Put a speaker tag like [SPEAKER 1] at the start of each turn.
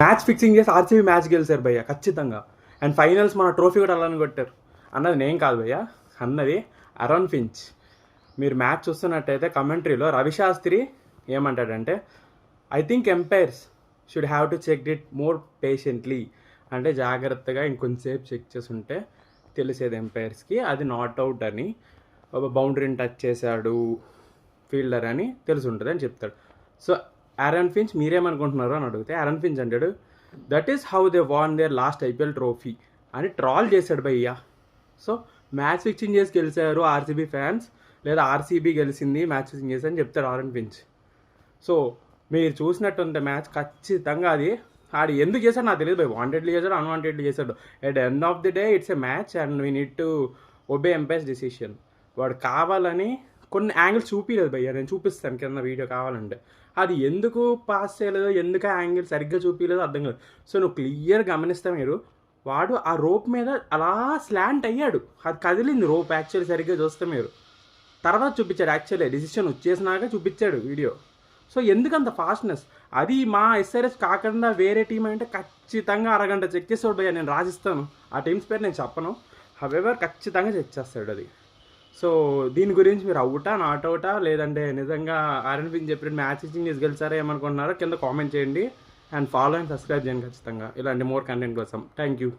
[SPEAKER 1] Match fixing చేసి RCB match గెలిచారు భయ్య ఖచ్చితంగా. అండ్ ఫైనల్స్ మన ట్రోఫీ కూడా అలానే కొట్టారు. అన్నది నేను కాదు భయ్య, అన్నది అరోన్ ఫించ్. మీరు మ్యాచ్ చూస్తున్నట్టయితే కమెంటరీలో రవిశాస్త్రి ఏమంటాడంటే, I think umpires should have to check it more patiently, అంటే జాగ్రత్తగా ఇంకొంచెంసేపు చెక్ చేసి ఉంటే తెలిసేది ఎంపైర్స్కి అది నాట్ అవుట్ అని, బౌండరీని టచ్ చేశాడు ఫీల్డర్ అని తెలిసి ఉంటుంది అని చెప్తాడు. సో ఆరన్ ఫించ్ మీరేమనుకుంటున్నారు అని అడిగితే ఆరన్ ఫించ్ అంటాడు, that is how they won their last IPL trophy అని ట్రాల్ చేశాడు భయ్య. సో మ్యాచ్ ఫిక్సింగ్ చేసి గెలిచారు ఆర్సీబీ ఫ్యాన్స్, లేదా ఆర్సీబీ గెలిచింది మ్యాచ్ ఫిక్సింగ్ చేసి అని చెప్తాడు ఆరన్ ఫించ్. సో మీరు చూసినట్టుంటే మ్యాచ్ ఖచ్చితంగా అది ఆడు ఎందుకు చేశాడు నాకు తెలియదు భయ్, వాంటెడ్లీ చేశాడు అన్వాంటెడ్లీ చేశాడు. At end of the day it's a match and we need to obey umpires decision. వాడు కావాలని కొన్ని యాంగిల్స్ చూపించలేదు భయ్య, నేను చూపిస్తాను కింద వీడియో కావాలంటే. అది ఎందుకు పాస్ చేయలేదు, ఎందుకు యాంగిల్ సరిగ్గా చూపించలేదు అర్థం కాదు. సో నువ్వు క్లియర్ గమనిస్తే మీరు, వాడు ఆ రోప్ మీద అలా స్లాంట్ అయ్యాడు, అది కదిలింది రోప్ యాక్చువల్లీ సరిగ్గా చూస్తే మీరు. తర్వాత చూపించాడు యాక్చువల్లీ డిసిషన్ వచ్చేసినాక చూపించాడు వీడియో. సో ఎందుకంత ఫాస్ట్నెస్? అది మా ఎస్ఆర్ఎస్ కాకుండా వేరే టీం అంటే ఖచ్చితంగా అరగంట చెక్ చేస్తాడు భయ్య, నేను రాసిస్తాను. ఆ టీమ్స్ పేరు నేను చెప్పను, హవెవర్ ఖచ్చితంగా చెక్ చేస్తాడు అది. సో దీని గురించి మీరు అవుటా నాట్ అవుటా, లేదంటే నిజంగా ఆరన్ ఫించ్ చెప్పినట్టు మ్యాచ్ ఫిక్సింగ్ చేసి గెలిచారా ఏమనుకుంటున్నారో కింద కామెంట్ చేయండి. అండ్ ఫాలో అండ్ సబ్స్క్రైబ్ చేయండి ఖచ్చితంగా ఇలాంటి మోర్ కంటెంట్ కోసం. Thank you.